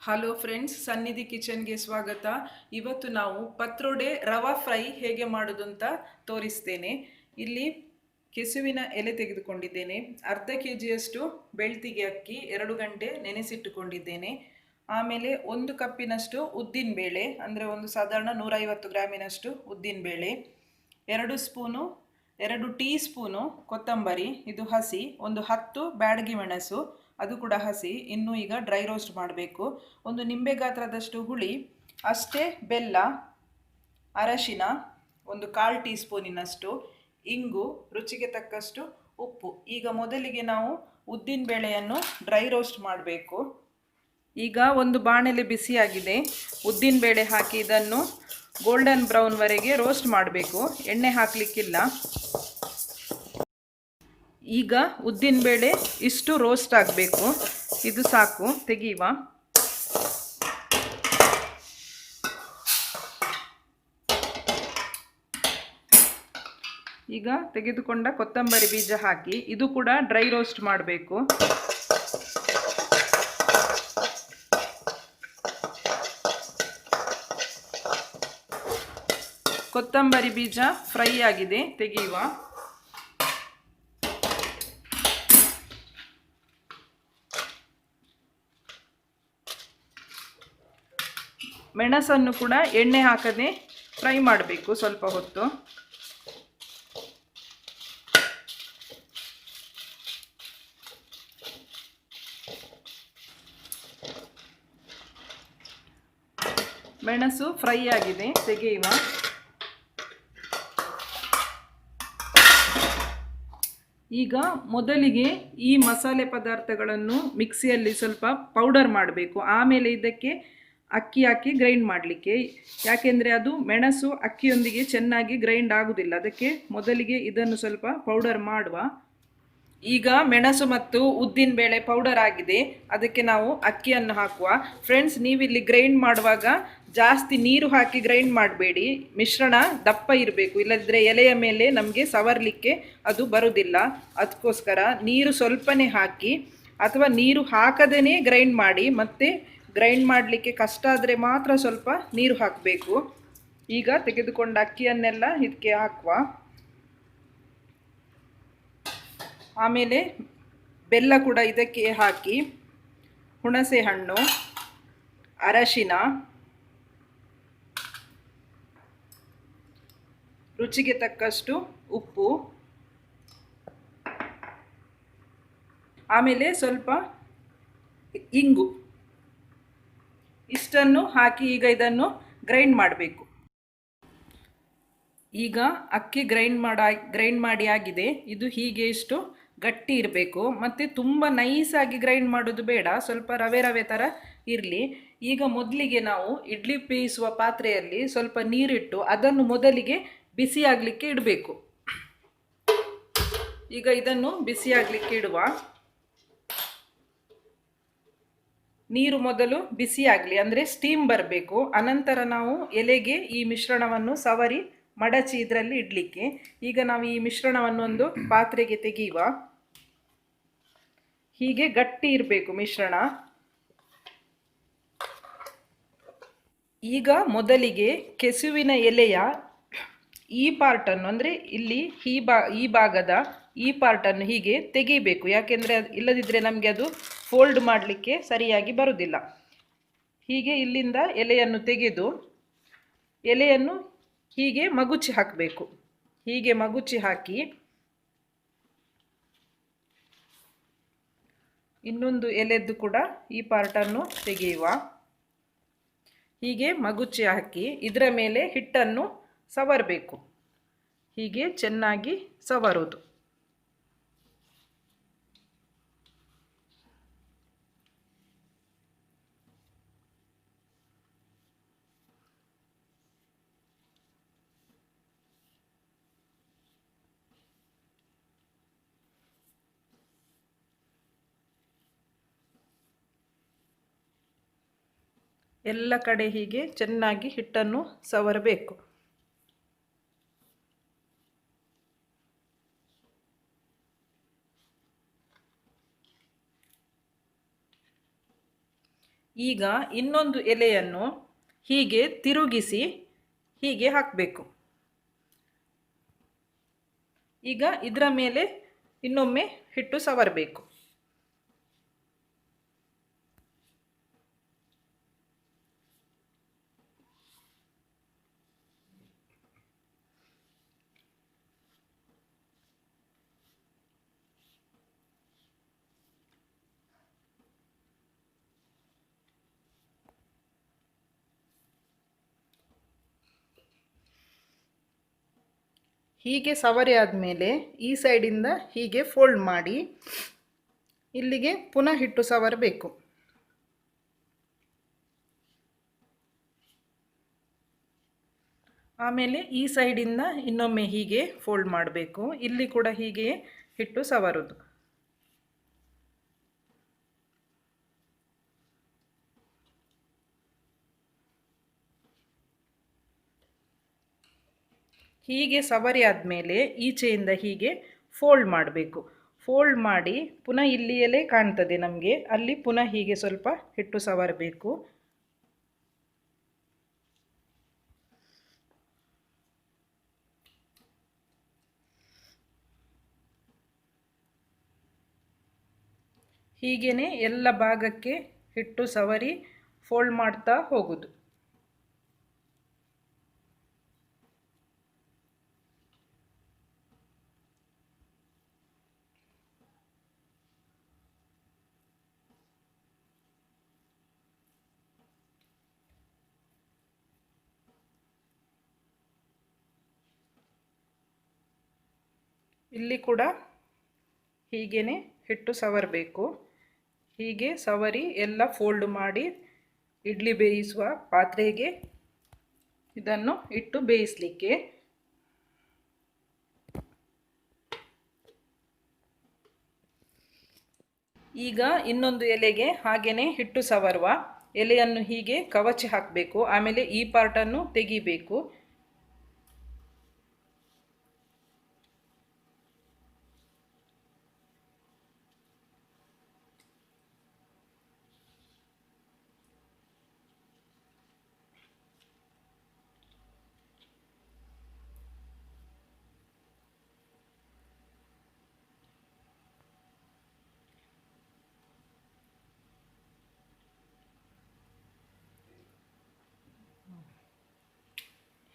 Hello friends, ಸನ್ನಿಧಿ ಕಿಚನ್ಗೆ ಸ್ವಾಗತ. ಇವತ್ತು ನಾವು ಪತ್ರೊಡೆ ರವಾ ಫ್ರೈ ಹೇಗೆ ಮಾಡೋದು ಅಂತ ತೋರಿಸ್ತೇನೆ. ಇಲ್ಲಿ ಕೆಸುವಿನ ಎಲೆ ತೆಗೆದುಕೊಂಡಿದ್ದೇನೆ. ಅರ್ಧ ಕೆಜಿಯಷ್ಟು ಬೆಳ್ತಿಗೆ ಅಕ್ಕಿ 2 ಗಂಟೆ ನೆನೆಸಿಟ್ಟುಕೊಂಡಿದ್ದೇನೆ. ಆಮೇಲೆ 1 ಕಪ್ಪಿನಷ್ಟು ಉದ್ದಿನ ಬೇಳೆ, ಅಂದರೆ ಒಂದು ಸಾಧಾರಣ 150 ಗ್ರಾಮಿನಷ್ಟು ಉದ್ದಿನ ಬೇಳೆ, 2 ಟೀ ಸ್ಪೂನು ಕೊತ್ತಂಬರಿ, ಇದು ಹಸಿ, ಒಂದು 10 ಬ್ಯಾಡಗಿ ಮೆಣಸು, ಅದು ಕೂಡ ಹಸಿ, ಇನ್ನೂ ಈಗ ಡ್ರೈ ರೋಸ್ಟ್ ಮಾಡಬೇಕು. ಒಂದು ನಿಂಬೆ ಗಾತ್ರದಷ್ಟು ಹುಳಿ, ಅಷ್ಟೇ ಬೆಲ್ಲ, ಅರಶಿನ, ಒಂದು 1/4 ಟೀ ಸ್ಪೂನಿನಷ್ಟು ಇಂಗು, ರುಚಿಗೆ ತಕ್ಕಷ್ಟು ಉಪ್ಪು. ಈಗ ಮೊದಲಿಗೆ ನಾವು ಉದ್ದಿನ ಬೇಳೆಯನ್ನು ಡ್ರೈ ರೋಸ್ಟ್ ಮಾಡಬೇಕು. ಈಗ ಒಂದು ಬಾಣಲೆ ಬಿಸಿಯಾಗಿದೆ. ಉದ್ದಿನ ಬೇಳೆ ಹಾಕಿ ಇದನ್ನು ಗೋಲ್ಡನ್ ಬ್ರೌನ್ವರೆಗೆ ರೋಸ್ಟ್ ಮಾಡಬೇಕು, ಎಣ್ಣೆ ಹಾಕಲಿಕ್ಕಿಲ್ಲ. ಈಗ ಉದ್ದಿನ ಬೇಳೆ ಇಷ್ಟು ರೋಸ್ಟ್ ಆಗಬೇಕು, ಇದು ಸಾಕು, ತೆಗೆಯುವ. ಈಗ ತೆಗೆದುಕೊಂಡ ಕೊತ್ತಂಬರಿ ಬೀಜ ಹಾಕಿ ಇದು ಕೂಡ ಡ್ರೈ ರೋಸ್ಟ್ ಮಾಡಬೇಕು. ಕೊತ್ತಂಬರಿ ಬೀಜ ಫ್ರೈ ಆಗಿದೆ, ತೆಗೆಯುವ. ಮೆಣಸನ್ನು ಕೂಡ ಎಣ್ಣೆ ಹಾಕದೆ ಫ್ರೈ ಮಾಡಬೇಕು ಸ್ವಲ್ಪ ಹೊತ್ತು. ಮೆಣಸು ಫ್ರೈ ಆಗಿದೆ, ತೆಗೆಯುವ. ಈಗ ಮೊದಲಿಗೆ ಈ ಮಸಾಲೆ ಪದಾರ್ಥಗಳನ್ನು ಮಿಕ್ಸಿಯಲ್ಲಿ ಸ್ವಲ್ಪ ಪೌಡರ್ ಮಾಡಬೇಕು, ಆಮೇಲೆ ಇದಕ್ಕೆ ಅಕ್ಕಿ ಹಾಕಿ ಗ್ರೈಂಡ್ ಮಾಡಲಿಕ್ಕೆ. ಯಾಕೆಂದರೆ ಅದು ಮೆಣಸು ಅಕ್ಕಿಯೊಂದಿಗೆ ಚೆನ್ನಾಗಿ ಗ್ರೈಂಡ್ ಆಗುವುದಿಲ್ಲ, ಅದಕ್ಕೆ ಮೊದಲಿಗೆ ಇದನ್ನು ಸ್ವಲ್ಪ ಪೌಡರ್ ಮಾಡುವ. ಈಗ ಮೆಣಸು ಮತ್ತು ಉದ್ದಿನ ಬೇಳೆ ಪೌಡರ್ ಆಗಿದೆ, ಅದಕ್ಕೆ ನಾವು ಅಕ್ಕಿಯನ್ನು ಹಾಕುವ. ಫ್ರೆಂಡ್ಸ್, ನೀವಿಲ್ಲಿ ಗ್ರೈಂಡ್ ಮಾಡುವಾಗ ಜಾಸ್ತಿ ನೀರು ಹಾಕಿ ಗ್ರೈಂಡ್ ಮಾಡಬೇಡಿ, ಮಿಶ್ರಣ ದಪ್ಪ ಇರಬೇಕು, ಇಲ್ಲದಿದ್ದರೆ ಎಲೆಯ ಮೇಲೆ ನಮಗೆ ಸವರಲಿಕ್ಕೆ ಅದು ಬರುವುದಿಲ್ಲ. ಅದಕ್ಕೋಸ್ಕರ ನೀರು ಸ್ವಲ್ಪನೇ ಹಾಕಿ, ಅಥವಾ ನೀರು ಹಾಕದೇ ಗ್ರೈಂಡ್ ಮಾಡಿ. ಮತ್ತು ಗ್ರೈಂಡ್ ಮಾಡಲಿಕ್ಕೆ ಕಷ್ಟ ಆದರೆ ಮಾತ್ರ ಸ್ವಲ್ಪ ನೀರು ಹಾಕಬೇಕು. ಈಗ ತೆಗೆದುಕೊಂಡ ಅಕ್ಕಿಯನ್ನೆಲ್ಲ ಇದಕ್ಕೆ ಹಾಕುವ. ಆಮೇಲೆ ಬೆಲ್ಲ ಕೂಡ ಇದಕ್ಕೆ ಹಾಕಿ, ಹುಣಸೆ ಹಣ್ಣು, ಅರಶಿನ, ರುಚಿಗೆ ತಕ್ಕಷ್ಟು ಉಪ್ಪು, ಆಮೇಲೆ ಸ್ವಲ್ಪ ಇಂಗು, ಇಷ್ಟನ್ನು ಹಾಕಿ ಈಗ ಇದನ್ನು ಗ್ರೈಂಡ್ ಮಾಡಬೇಕು. ಈಗ ಅಕ್ಕಿ ಗ್ರೈಂಡ್ ಮಾಡಿ ಆಗಿದೆ. ಇದು ಹೀಗೆ ಇಷ್ಟು ಗಟ್ಟಿ ಇರಬೇಕು, ಮತ್ತು ತುಂಬ ನೈಸಾಗಿ ಗ್ರೈಂಡ್ ಮಾಡೋದು ಬೇಡ, ಸ್ವಲ್ಪ ರವೆ ರವೆ ಥರ ಇರಲಿ. ಈಗ ಮೊದಲಿಗೆ ನಾವು ಇಡ್ಲಿ ಬೇಯಿಸುವ ಪಾತ್ರೆಯಲ್ಲಿ ಸ್ವಲ್ಪ ನೀರಿಟ್ಟು ಅದನ್ನು ಮೊದಲಿಗೆ ಬಿಸಿಯಾಗಲಿಕ್ಕೆ ಇಡಬೇಕು. ಈಗ ಇದನ್ನು ಬಿಸಿಯಾಗಲಿಕ್ಕೆ ಇಡುವ. ನೀರು ಮೊದಲು ಬಿಸಿಯಾಗಲಿ, ಅಂದರೆ ಸ್ಟೀಮ್ ಬರಬೇಕು. ಅನಂತರ ನಾವು ಎಲೆಗೆ ಈ ಮಿಶ್ರಣವನ್ನು ಸವರಿ ಮಡಚಿ ಇದರಲ್ಲಿ ಇಡಲಿಕ್ಕೆ. ಈಗ ನಾವು ಈ ಮಿಶ್ರಣವನ್ನು ಒಂದು ಪಾತ್ರೆಗೆ ತೆಗೆಯುವ. ಹೀಗೆ ಗಟ್ಟಿ ಇರಬೇಕು ಮಿಶ್ರಣ. ಈಗ ಮೊದಲಿಗೆ ಕೆಸುವಿನ ಎಲೆಯ ಈ ಪಾರ್ಟನ್ನು, ಅಂದರೆ ಇಲ್ಲಿ ಈ ಭಾಗದ ಈ ಪಾರ್ಟನ್ನು ಹೀಗೆ ತೆಗಿಬೇಕು, ಯಾಕೆಂದರೆ ಇಲ್ಲದಿದ್ದರೆ ನಮಗೆ ಅದು ಫೋಲ್ಡ್ ಮಾಡಲಿಕ್ಕೆ ಸರಿಯಾಗಿ ಬರುವುದಿಲ್ಲ. ಹೀಗೆ ಇಲ್ಲಿಂದ ಎಲೆಯನ್ನು ತೆಗೆದು ಎಲೆಯನ್ನು ಹೀಗೆ ಮಗುಚಿ ಹಾಕಬೇಕು. ಹೀಗೆ ಮಗುಚಿ ಹಾಕಿ ಇನ್ನೊಂದು ಎಲೆದ್ದು ಕೂಡ ಈ ಪಾರ್ಟನ್ನು ತೆಗೆಯುವ. ಹೀಗೆ ಮಗುಚಿ ಹಾಕಿ ಇದರ ಮೇಲೆ ಹಿಟ್ಟನ್ನು ಸವರಬೇಕು. ಹೀಗೆ ಚೆನ್ನಾಗಿ ಸವರೋದು. ಎಲ್ಲ ಕಡೆ ಹೀಗೆ ಚೆನ್ನಾಗಿ ಹಿಟ್ಟನ್ನು ಸವರಬೇಕು. ಈಗ ಇನ್ನೊಂದು ಎಲೆಯನ್ನು ಹೀಗೆ ತಿರುಗಿಸಿ ಹೀಗೆ ಹಾಕಬೇಕು. ಈಗ ಇದರ ಮೇಲೆ ಇನ್ನೊಮ್ಮೆ ಹಿಟ್ಟು ಸವರಬೇಕು. ಹೀಗೆ ಸವರಿ ಆದಮೇಲೆ ಈ ಸೈಡಿಂದ ಹೀಗೆ ಫೋಲ್ಡ್ ಮಾಡಿ ಇಲ್ಲಿಗೆ ಪುನಃ ಹಿಟ್ಟು ಸವರಬೇಕು. ಆಮೇಲೆ ಈ ಸೈಡಿಂದ ಇನ್ನೊಮ್ಮೆ ಹೀಗೆ ಫೋಲ್ಡ್ ಮಾಡಬೇಕು. ಇಲ್ಲಿ ಕೂಡ ಹೀಗೆ ಹಿಟ್ಟು ಸವರೋದು. ಹೀಗೆ ಸವರಿ ಆದಮೇಲೆ ಈಚೆಯಿಂದ ಹೀಗೆ ಫೋಲ್ಡ್ ಮಾಡಬೇಕು. ಫೋಲ್ಡ್ ಮಾಡಿ ಪುನಃ ಇಲ್ಲಿಯಲ್ಲೇ ಕಾಣ್ತದೆ ನಮಗೆ, ಅಲ್ಲಿ ಪುನಃ ಹೀಗೆ ಸ್ವಲ್ಪ ಹಿಟ್ಟು ಸವರಬೇಕು. ಹೀಗೇನೆ ಎಲ್ಲ ಭಾಗಕ್ಕೆ ಹಿಟ್ಟು ಸವರಿ ಫೋಲ್ಡ್ ಮಾಡ್ತಾ ಹೋಗುದು. ಇಲ್ಲಿ ಕೂಡ ಹೀಗೇನೆ ಹಿಟ್ಟು ಸವರಬೇಕು. ಹೀಗೆ ಸವರಿ ಎಲ್ಲ ಫೋಲ್ಡ್ ಮಾಡಿ ಇಡ್ಲಿ ಬೇಯಿಸುವ ಪಾತ್ರೆಗೆ ಇದನ್ನು ಇಟ್ಟು ಬೇಯಿಸಲಿಕ್ಕೆ. ಈಗ ಇನ್ನೊಂದು ಎಲೆಗೆ ಹಾಗೇನೆ ಹಿಟ್ಟು ಸವರುವ ಎಲೆಯನ್ನು ಹೀಗೆ ಕವಚಿ ಹಾಕಬೇಕು. ಆಮೇಲೆ ಈ ಪಾರ್ಟನ್ನು ತೆಗಿಬೇಕು.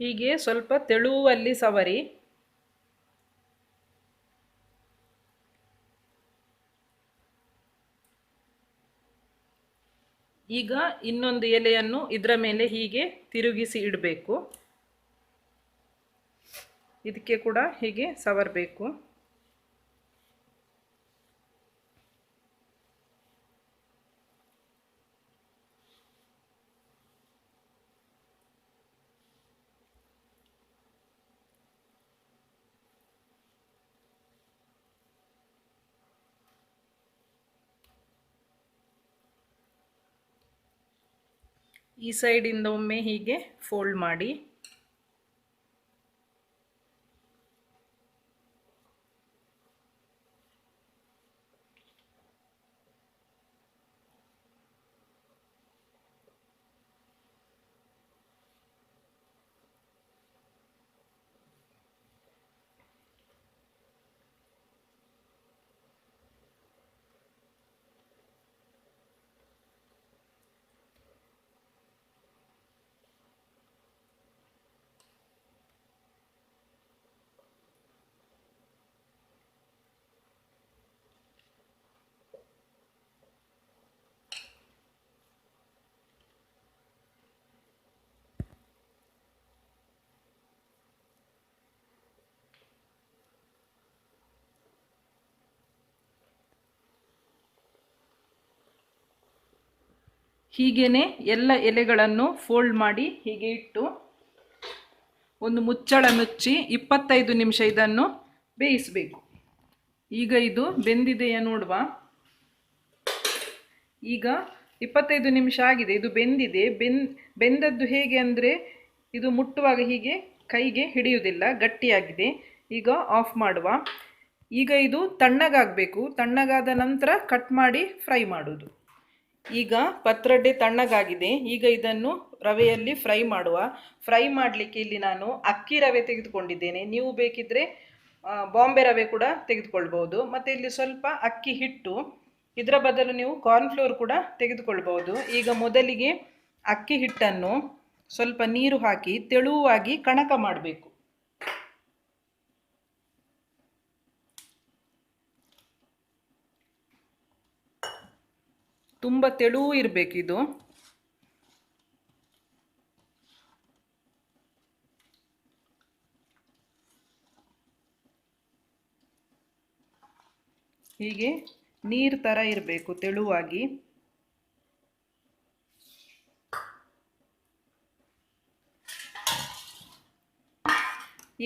ಹೀಗೆ ಸ್ವಲ್ಪ ತೆಳುವಲ್ಲಿ ಸವರಿ. ಈಗ ಇನ್ನೊಂದು ಎಲೆಯನ್ನು ಇದರ ಮೇಲೆ ಹೀಗೆ ತಿರುಗಿಸಿ ಇಡಬೇಕು. ಇದಕ್ಕೆ ಕೂಡ ಹೀಗೆ ಸವರಬೇಕು. ಈ ಸೈಡಿಂದ ಒಮ್ಮೆ ಹೀಗೆ ಫೋಲ್ಡ್ ಮಾಡಿ ಹೀಗೇನೆ ಎಲ್ಲ ಎಲೆಗಳನ್ನು ಫೋಲ್ಡ್ ಮಾಡಿ ಹೀಗೆ ಇಟ್ಟು ಒಂದು ಮುಚ್ಚಳ ಮುಚ್ಚಿ 25 ನಿಮಿಷ ಇದನ್ನು ಬೇಯಿಸಬೇಕು. ಈಗ ಇದು ಬೆಂದಿದೆಯಾ ನೋಡುವ. ಈಗ 25 ನಿಮಿಷ ಆಗಿದೆ. ಇದು ಬೆಂದಿದೆ. ಬೆಂದದ್ದು ಹೇಗೆ ಅಂದರೆ ಇದು ಮುಟ್ಟುವಾಗ ಹೀಗೆ ಕೈಗೆ ಹಿಡಿಯುವುದಿಲ್ಲ, ಗಟ್ಟಿಯಾಗಿದೆ. ಈಗ ಆಫ್ ಮಾಡುವ. ಈಗ ಇದು ತಣ್ಣಗಾಗಬೇಕು. ತಣ್ಣಗಾದ ನಂತರ ಕಟ್ ಮಾಡಿ ಫ್ರೈ ಮಾಡೋದು. ಈಗ ಪತ್ರೊಡೆ ತಣ್ಣಗಾಗಿದೆ. ಈಗ ಇದನ್ನು ರವೆಯಲ್ಲಿ ಫ್ರೈ ಮಾಡುವ. ಫ್ರೈ ಮಾಡಲಿಕ್ಕೆ ಇಲ್ಲಿ ನಾನು ಅಕ್ಕಿ ರವೆ ತೆಗೆದುಕೊಂಡಿದ್ದೇನೆ. ನೀವು ಬೇಕಿದ್ರೆ ಬಾಂಬೆ ರವೆ ಕೂಡ ತೆಗೆದುಕೊಳ್ಬೋದು. ಮತ್ತು ಇಲ್ಲಿ ಸ್ವಲ್ಪ ಅಕ್ಕಿ ಹಿಟ್ಟು, ಇದರ ಬದಲು ನೀವು ಕಾರ್ನ್ಫ್ಲೋರ್ ಕೂಡ ತೆಗೆದುಕೊಳ್ಬೋದು. ಈಗ ಮೊದಲಿಗೆ ಅಕ್ಕಿ ಹಿಟ್ಟನ್ನು ಸ್ವಲ್ಪ ನೀರು ಹಾಕಿ ತೆಳುವಾಗಿ ಕಣಕ ಮಾಡಬೇಕು. ತುಂಬ ತೆಳುವು ಇರಬೇಕಿದು. ಹೀಗೆ ನೀರು ಥರ ಇರಬೇಕು ತೆಳುವಾಗಿ.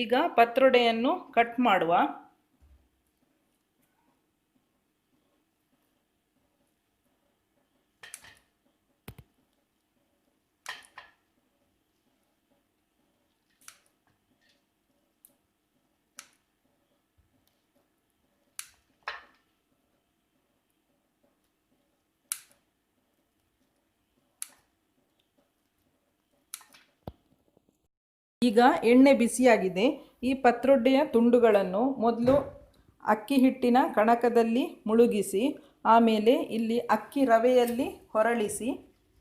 ಈಗ ಪತ್ರೊಡೆಯನ್ನು ಕಟ್ ಮಾಡುವ. ಈಗ ಎಣ್ಣೆ ಬಿಸಿಯಾಗಿದೆ. ಈ ಪತ್ರೊಡೆಯ ತುಂಡುಗಳನ್ನು ಮೊದಲು ಅಕ್ಕಿ ಹಿಟ್ಟಿನ ಕಣಕದಲ್ಲಿ ಮುಳುಗಿಸಿ, ಆಮೇಲೆ ಇಲ್ಲಿ ಅಕ್ಕಿ ರವೆಯಲ್ಲಿ ಹೊರಳಿಸಿ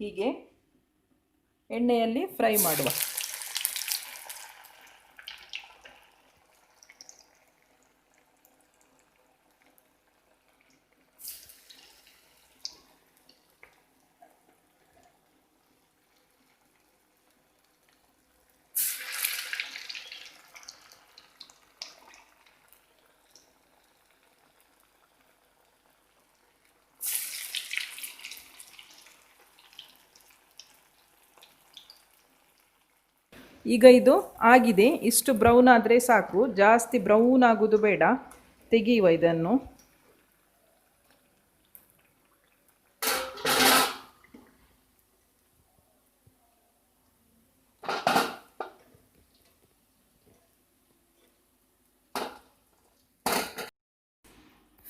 ಹೀಗೆ ಎಣ್ಣೆಯಲ್ಲಿ ಫ್ರೈ ಮಾಡುವ. ಈಗ ಇದು ಆಗಿದೆ. ಇಷ್ಟು ಬ್ರೌನ್ ಆದರೆ ಸಾಕು, ಜಾಸ್ತಿ ಬ್ರೌನ್ ಆಗೋದು ಬೇಡ. ತೆಗೆಯುವ ಇದನ್ನು.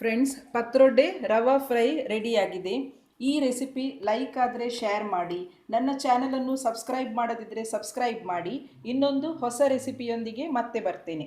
ಫ್ರೆಂಡ್ಸ್, ಪತ್ರೊಡೆ ರವಾ ಫ್ರೈ ರೆಡಿಯಾಗಿದೆ. ಈ ರೆಸಿಪಿ ಲೈಕ್ ಆದರೆ ಶೇರ್ ಮಾಡಿ. ನನ್ನ ಚಾನಲನ್ನು ಸಬ್ಸ್ಕ್ರೈಬ್ ಮಾಡದಿದ್ದರೆ ಸಬ್ಸ್ಕ್ರೈಬ್ ಮಾಡಿ. ಇನ್ನೊಂದು ಹೊಸ ರೆಸಿಪಿಯೊಂದಿಗೆ ಮತ್ತೆ ಬರ್ತೇನೆ.